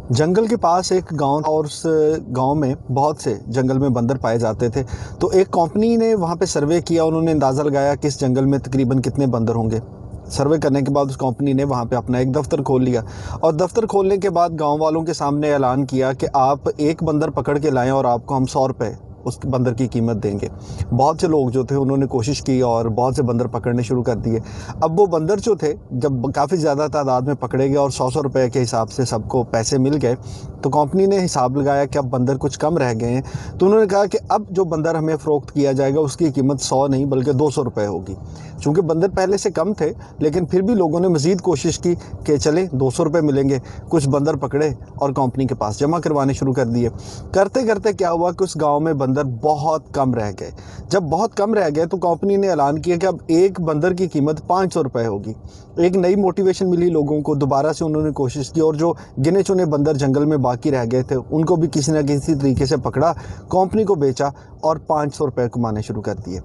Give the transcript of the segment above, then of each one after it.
जंगल के पास एक गांव था और उस गांव में बहुत से जंगल में बंदर पाए जाते थे। तो एक कंपनी ने वहां पे सर्वे किया। उन्होंने अंदाज़ा लगाया कि इस जंगल में तकरीबन कितने बंदर होंगे। सर्वे करने के बाद उस कंपनी ने वहां पे अपना एक दफ्तर खोल लिया और दफ्तर खोलने के बाद गांव वालों के सामने ऐलान किया कि आप एक बंदर पकड़ के लाएं और आपको हम 100 रुपये उस बंदर की कीमत देंगे। बहुत से लोग जो थे उन्होंने कोशिश की और बहुत से बंदर पकड़ने शुरू कर दिए। अब वो बंदर जो थे जब काफ़ी ज़्यादा तादाद में पकड़े गए और 100-100 रुपये के हिसाब से सबको पैसे मिल गए, तो कंपनी ने हिसाब लगाया कि अब बंदर कुछ कम रह गए हैं। तो उन्होंने कहा कि अब जो बंदर हमें फ़रोख्त किया जाएगा उसकी कीमत 100 नहीं बल्कि 200 रुपये होगी। चूँकि बंदर पहले से कम थे, लेकिन फिर भी लोगों ने मज़ीद कोशिश की कि चलें 200 रुपये मिलेंगे। कुछ बंदर पकड़े और कंपनी के पास जमा करवाने शुरू कर दिए। करते करते क्या हुआ कि उस गाँव में बंदर बहुत कम रह गए। जब बहुत कम रह गए तो कंपनी ने ऐलान किया कि अब एक बंदर की कीमत 500 रुपये होगी। एक नई मोटिवेशन मिली लोगों को, दोबारा से उन्होंने कोशिश की और जो गिने चुने बंदर जंगल में बाकी रह गए थे उनको भी किसी न किसी तरीके से पकड़ा, कंपनी को बेचा और 500 रुपये कमाने शुरू कर दिए।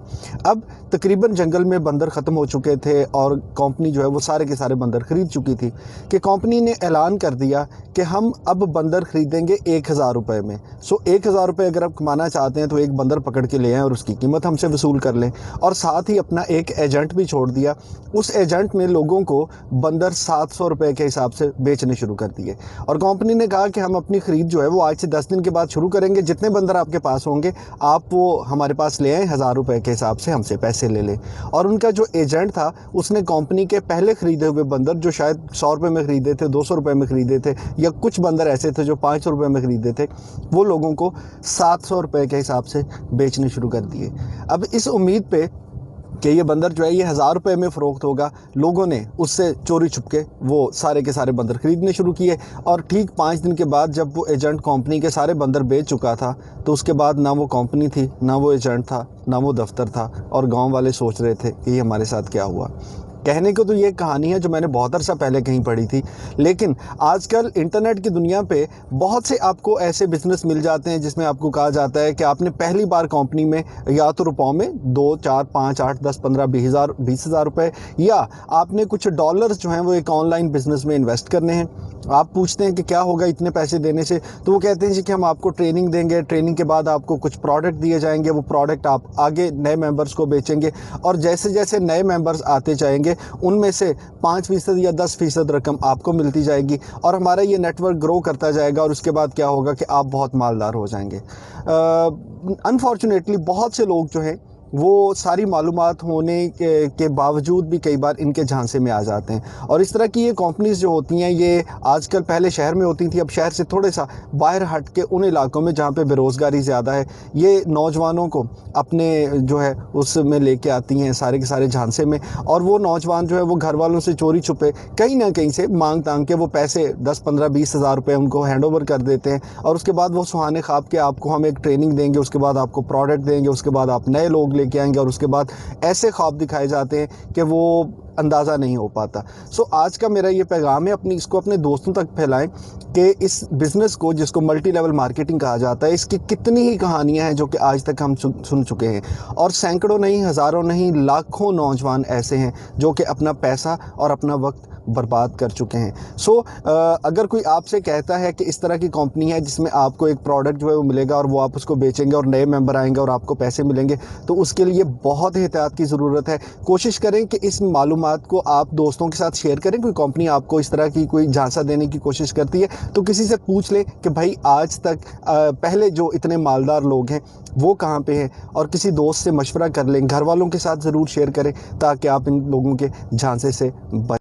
अब तकरीबन जंगल में बंदर ख़त्म हो चुके थे और कंपनी जो है वो सारे के सारे बंदर ख़रीद चुकी थी कि कंपनी ने ऐलान कर दिया कि हम अब बंदर ख़रीदेंगे 1000 रुपये में। 1000 रुपये अगर आप कमाना चाहते हैं तो एक बंदर पकड़ के ले आएँ और उसकी कीमत हमसे वसूल कर लें। और साथ ही अपना एक एजेंट भी छोड़ दिया। उस एजेंट ने लोगों को बंदर 700 रुपये के हिसाब से बेचने शुरू कर दिए और कंपनी ने कहा कि हम अपनी ख़रीद जो है वो आज से 10 दिन के बाद शुरू करेंगे। जितने बंदर आपके पास होंगे आप वो हमारे पास ले आएँ, 1000 रुपये के हिसाब से हमसे पैसे ले लें। और उनका जो एजेंट था उसने कंपनी के पहले ख़रीदे हुए बंदर जो शायद 100 रुपये में ख़रीदे थे, 200 रुपये में ख़रीदे थे, या कुछ बंदर ऐसे थे जो 500 रुपये में ख़रीदे थे, वो लोगों को 700 रुपये के हिसाब से बेचने शुरू कर दिए। अब इस उम्मीद पे कि ये बंदर जो है ये 1000 रुपये में फ़रोख्त होगा, लोगों ने उससे चोरी छुपके वो सारे के सारे बंदर ख़रीदने शुरू किए। और ठीक 5 दिन के बाद जब वो एजेंट कंपनी के सारे बंदर बेच चुका था, तो उसके बाद ना वो कंपनी थी, ना वो एजेंट था, ना वो दफ्तर था, और गांव वाले सोच रहे थे कि ये हमारे साथ क्या हुआ। कहने को तो ये कहानी है जो मैंने बहुत अरसा पहले कहीं पढ़ी थी, लेकिन आजकल इंटरनेट की दुनिया पे बहुत से आपको ऐसे बिज़नेस मिल जाते हैं जिसमें आपको कहा जाता है कि आपने पहली बार कंपनी में या तो रुपयों में 2, 4, 5, 8, 10, 15, 20,000 रुपये, या आपने कुछ डॉलर्स जो हैं वो एक ऑनलाइन बिज़नेस में इन्वेस्ट करने हैं। आप पूछते हैं कि क्या होगा इतने पैसे देने से, तो वो कहते हैं जी कि हम आपको ट्रेनिंग देंगे, ट्रेनिंग के बाद आपको कुछ प्रोडक्ट दिए जाएंगे, वो प्रोडक्ट आप आगे नए मेंबर्स को बेचेंगे, और जैसे जैसे नए मेंबर्स आते जाएंगे उनमें से 5% या 10% रकम आपको मिलती जाएगी और हमारा ये नेटवर्क ग्रो करता जाएगा। और उसके बाद क्या होगा कि आप बहुत मालदार हो जाएंगे। अनफॉर्चुनेटली बहुत से लोग जो हैं वो सारी मालूमात होने के बावजूद भी कई बार इनके झांसे में आ जाते हैं। और इस तरह की ये कंपनीज़ जो होती हैं ये आजकल पहले शहर में होती थी, अब शहर से थोड़े सा बाहर हट के उन इलाकों में जहाँ पे बेरोज़गारी ज़्यादा है, ये नौजवानों को अपने जो है उसमें लेके आती हैं सारे के सारे झांसे में। और वो नौजवान जो है वो घर वालों से चोरी छुपे कहीं ना कहीं से मांग तांग के वो पैसे 10, 15, 20,000 रुपये उनको हैंड ओवर कर देते हैं। और उसके बाद वो सुहाने ख्वाब के आपको हम एक ट्रेनिंग देंगे, उसके बाद आपको प्रोडक्ट देंगे, उसके बाद आप नए लोग लेके आएंगे, और उसके बाद ऐसे ख्वाब दिखाए जाते हैं कि वो अंदाज़ा नहीं हो पाता। सो आज का मेरा ये पैगाम है, इसको अपने दोस्तों तक फैलाएं कि इस बिज़नेस को, जिसको मल्टी लेवल मार्केटिंग कहा जाता है, इसकी कितनी ही कहानियां हैं जो कि आज तक हम सुन चुके हैं। और सैकड़ों नहीं, हज़ारों नहीं, लाखों नौजवान ऐसे हैं जो कि अपना पैसा और अपना वक्त बर्बाद कर चुके हैं। अगर कोई आपसे कहता है कि इस तरह की कंपनी है जिसमें आपको एक प्रोडक्ट जो है वो मिलेगा और वो आप उसको बेचेंगे और नए मेंबर आएंगे और आपको पैसे मिलेंगे, तो उसके लिए बहुत एहतियात की ज़रूरत है। कोशिश करें कि इस मालूमात को आप दोस्तों के साथ शेयर करें। कोई कंपनी आपको इस तरह की कोई झांसा देने की कोशिश करती है तो किसी से पूछ लें कि भाई आज तक पहले जो इतने मालदार लोग हैं वो कहाँ पे हैं, और किसी दोस्त से मशवरा कर लें। घर वालों के साथ ज़रूर शेयर करें ताकि आप इन लोगों के झांसे से बच